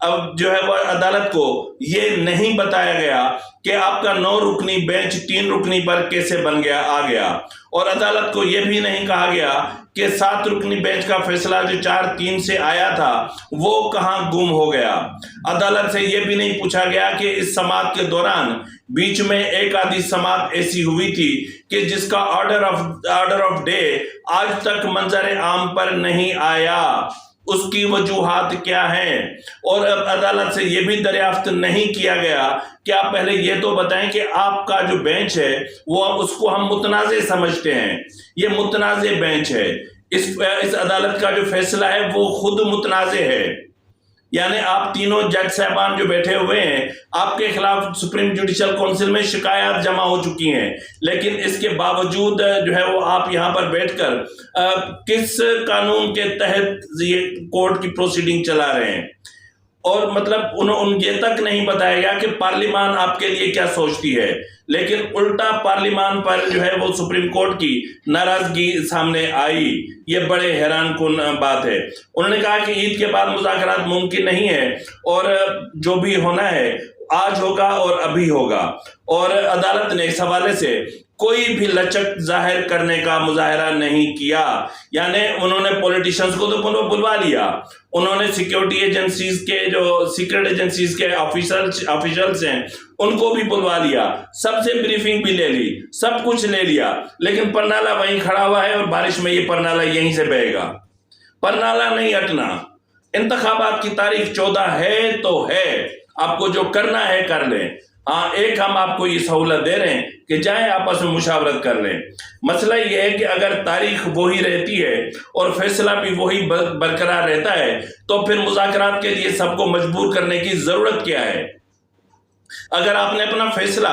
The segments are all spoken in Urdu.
اب جو ہے وہ عدالت کو یہ نہیں بتایا گیا کہ آپ کا 9 رکنی بینچ 3 رکنی پر کیسے آ گیا، اور عدالت کو یہ بھی نہیں کہا گیا کہ 7 رکنی بینچ کا فیصلہ جو 4-3 سے آیا تھا وہ کہاں گم ہو گیا۔ عدالت سے یہ بھی نہیں پوچھا گیا کہ اس سماعت کے دوران بیچ میں ایک آدھی سماعت ایسی ہوئی تھی کہ جس کا آرڈر آف ڈے آج تک منظر عام پر نہیں آیا، اس کی وجوہات کیا ہیں۔ اور عدالت سے یہ بھی دریافت نہیں کیا گیا کہ آپ پہلے یہ تو بتائیں کہ آپ کا جو بینچ ہے وہ اس کو ہم متنازع سمجھتے ہیں، یہ متنازع بینچ ہے، اس عدالت کا جو فیصلہ ہے وہ خود متنازع ہے، یعنی آپ تینوں جج صاحبان جو بیٹھے ہوئے ہیں، آپ کے خلاف سپریم جوڈیشل کونسل میں شکایات جمع ہو چکی ہیں، لیکن اس کے باوجود جو ہے وہ آپ یہاں پر بیٹھ کر کس قانون کے تحت یہ کورٹ کی پروسیڈنگ چلا رہے ہیں، اور مطلب انہوں یہ تک نہیں بتایا گیا کہ پارلیمان آپ کے لیے کیا سوچتی ہے، لیکن الٹا پارلیمان پر جو ہے وہ سپریم کورٹ کی ناراضگی سامنے آئی۔ یہ بڑے حیران کن بات ہے۔ انہوں نے کہا کہ عید کے بعد مذاکرات ممکن نہیں ہے، اور جو بھی ہونا ہے آج ہوگا اور ابھی ہوگا، اور عدالت نے اس حوالے سے کوئی بھی لچک ظاہر کرنے کا مظاہرہ نہیں کیا، یعنی انہوں نے پولیٹیشنز کو تو بلوا لیا، انہوں نے سیکیورٹی ایجنسیز کے جو سیکرٹ ایجنسیز کے آفیشلز ہیں ان کو بھی بلوا لیا، سب سے بریفنگ بھی لے لی، سب کچھ لے لیا، لیکن پرنالہ وہیں کھڑا ہوا ہے، اور بارش میں یہ پرنالہ یہیں سے بہے گا، پرنالہ نہیں ہٹنا۔ انتخابات کی تاریخ 14 ہے تو ہے، آپ کو جو کرنا ہے کر لیں۔ ہاں، ایک ہم آپ کو یہ سہولت دے رہے ہیں کہ جائیں آپس میں مشاورت کر لیں۔ مسئلہ یہ ہے کہ اگر تاریخ وہی رہتی ہے اور فیصلہ بھی وہی برقرار رہتا ہے تو پھر مذاکرات کے لیے سب کو مجبور کرنے کی ضرورت کیا ہے؟ اگر آپ نے اپنا فیصلہ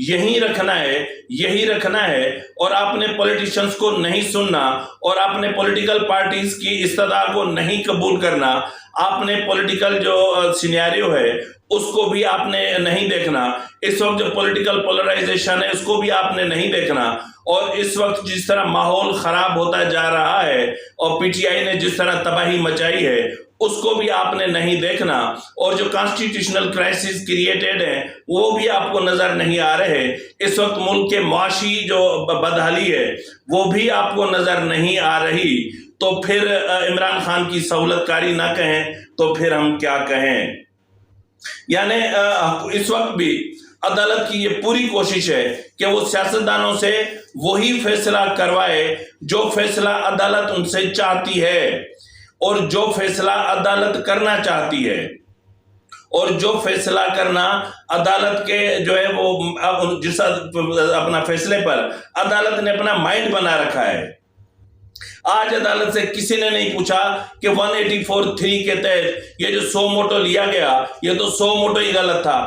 یہی رکھنا ہے اور آپ نے پولیٹیشنز کو نہیں سننا، اور آپ نے پولیٹیکل پارٹیز کی استدعا کو نہیں قبول کرنا، آپ نے پولیٹیکل جو سینیریو ہے اس کو بھی آپ نے نہیں دیکھنا، اس وقت جو پولیٹیکل پولرائزیشن ہے اس کو بھی آپ نے نہیں دیکھنا، اور اس وقت جس طرح ماحول خراب ہوتا جا رہا ہے اور پی ٹی آئی نے جس طرح تباہی مچائی ہے اس کو بھی آپ نے نہیں دیکھنا، اور جو کانسٹیٹیوشنل کرائسس کریٹڈ ہیں وہ بھی آپ کو نظر نہیں آ رہے، اس وقت ملک کے معاشی جو بدحالی ہے وہ بھی آپ کو نظر نہیں آ رہی، تو پھر عمران خان کی سہولت کاری نہ کہیں تو پھر ہم کیا کہیں؟ یعنی اس وقت بھی عدالت کی یہ پوری کوشش ہے کہ وہ سیاستدانوں سے وہی فیصلہ کروائے جو فیصلہ عدالت ان سے چاہتی ہے، اور جو فیصلہ عدالت کرنا چاہتی ہے، اور جو فیصلہ کرنا عدالت کے جو ہے وہ جس اپنا فیصلے پر عدالت نے اپنا مائنڈ بنا رکھا ہے۔ آج عدالت سے کسی نے نہیں پوچھا کہ 184(3) کے تحت یہ جو 100 موٹو لیا گیا یہ تو 100 موٹو ہی غلط تھا،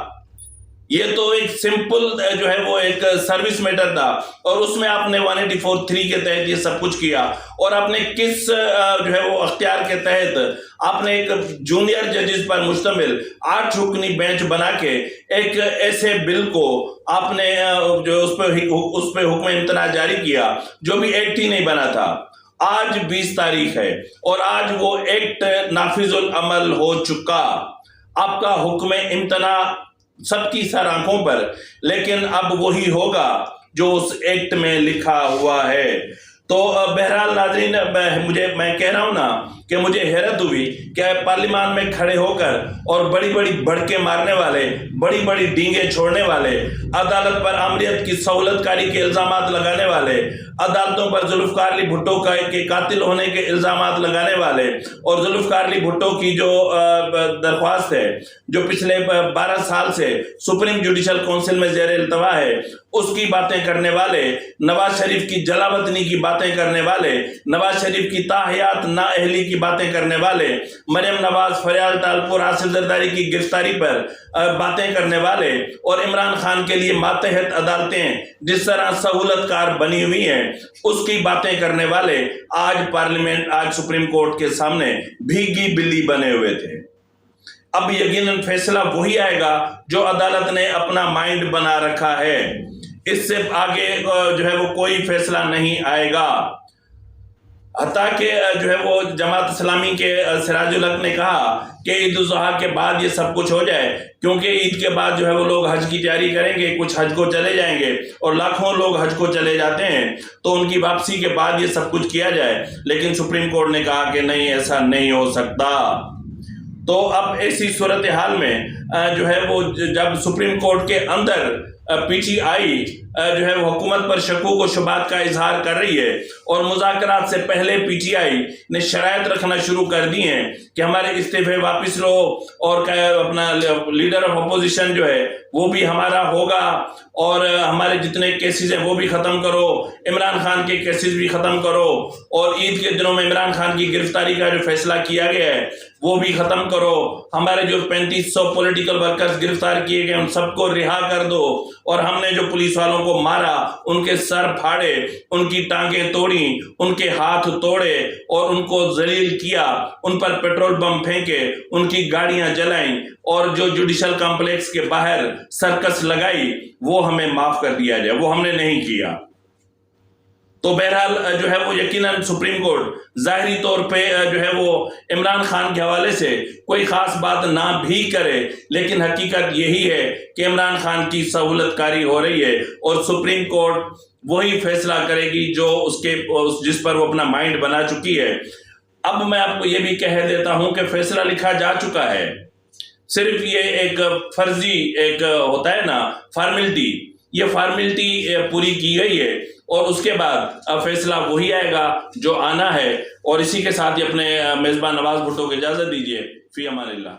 یہ تو ایک سمپل جو ہے وہ ایک سروس میٹر تھا، اور اس میں آپ نے 184(3) کے تحت یہ سب کچھ کیا، اور آپ نے کس جو ہے وہ اختیار کے تحت آپ نے ایک جونیئر ججز پر مشتمل 8 رکنی بینچ بنا کے ایک ایسے بل کو آپ نے جو اس پہ حکم امتناع جاری کیا جو بھی ایکٹ ہی نہیں بنا تھا۔ آج 20 تاریخ ہے اور آج وہ ایکٹ نافذ العمل ہو چکا، آپ کا حکم امتناع سب کی سر آنکھوں پر، لیکن اب وہی ہوگا جو اس ایکٹ میں لکھا ہوا ہے۔ تو بہرحال ناظرین، میں کہہ رہا ہوں نا کہ مجھے حیرت ہوئی کہ پارلیمان میں کھڑے ہو کر اور بڑی بڑی بڑکے مارنے والے، بڑی بڑی ڈینگیں چھوڑنے والے، عدالت پر آمریت کی سہولت کاری کے الزامات لگانے والے، عدالتوں پر ذوالفقار علی بھٹو کے قاتل ہونے کے الزامات لگانے والے، اور ذوالفقار علی بھٹو کی جو درخواست ہے جو پچھلے 12 سال سے سپریم جوڈیشل کونسل میں زیر التوا ہے اس کی باتیں کرنے والے، نواز شریف کی جلا وطنی کی باتیں کرنے والے، نواز شریف کی تاحیات نااہلی کی باتیں کرنے والے، مریم نواز، فریال ٹالپور، آصف زرداری کی گرفتاری پر باتیں کرنے والے، اور عمران خان کے لیے ماتحت عدالتیں جس طرح سہولت کار بنی ہوئی ہیں اس کی باتیں کرنے والے آج سپریم کورٹ کے سامنے بھیگی بلی بنے ہوئے تھے۔ اب یقیناً فیصلہ وہی آئے گا جو عدالت نے اپنا مائنڈ بنا رکھا ہے، اس سے آگے جو ہے وہ کوئی فیصلہ نہیں آئے گا۔ حتیٰ کہ جو ہے وہ جماعت اسلامی کے سراج الحق نے کہا کہ عید الاضحیٰ کے بعد یہ سب کچھ ہو جائے، کیونکہ عید کے بعد جو ہے وہ لوگ حج کی تیاری کریں گے، کچھ حج کو چلے جائیں گے اور لاکھوں لوگ حج کو چلے جاتے ہیں، تو ان کی واپسی کے بعد یہ سب کچھ کیا جائے۔ لیکن سپریم کورٹ نے کہا کہ نہیں، ایسا نہیں ہو سکتا۔ تو اب ایسی صورتحال میں جو ہے وہ جب سپریم کورٹ کے اندر پی ٹی آئی جو ہے وہ حکومت پر شکوک و شبہات کا اظہار کر رہی ہے، اور مذاکرات سے پہلے پی ٹی آئی نے شرائط رکھنا شروع کر دی ہیں کہ ہمارے استعفے واپس لو، اور اپنا لیڈر آف اپوزیشن جو ہے وہ بھی ہمارا ہوگا، اور ہمارے جتنے کیسز ہیں وہ بھی ختم کرو، عمران خان کے کیسز بھی ختم کرو، اور عید کے دنوں میں عمران خان کی گرفتاری کا جو فیصلہ کیا گیا ہے وہ بھی ختم کرو، ہمارے جو 3500 پولیٹیکل ورکرز گرفتار کیے گئے ان سب کو رہا کر دو، اور ہم نے جو پولیس والوں کو مارا، ان کے سر پھاڑے، ان کی ٹانگیں توڑی، ان کے ہاتھ توڑے اور ان کو ذلیل کیا، ان پر پیٹرول بم پھینکے، ان کی گاڑیاں جلائیں، اور جو جوڈیشل کمپلیکس کے باہر سرکس لگائی، وہ ہمیں معاف کر دیا جائے، وہ ہم نے نہیں کیا۔ تو بہرحال جو ہے وہ یقیناً سپریم کورٹ ظاہری طور پہ جو ہے وہ عمران خان کے حوالے سے کوئی خاص بات نہ بھی کرے، لیکن حقیقت یہی ہے کہ عمران خان کی سہولت کاری ہو رہی ہے، اور سپریم کورٹ وہی فیصلہ کرے گی جو جس پر وہ اپنا مائنڈ بنا چکی ہے۔ اب میں آپ کو یہ بھی کہہ دیتا ہوں کہ فیصلہ لکھا جا چکا ہے، صرف یہ ایک فرضی ایک ہوتا ہے نا فارمیلٹی، یہ فارمیلٹی پوری کی گئی ہے، اور اس کے بعد فیصلہ وہی آئے گا جو آنا ہے۔ اور اسی کے ساتھ ہی اپنے میزبان نواز بھٹو کو اجازت دیجیے، فی امان اللہ۔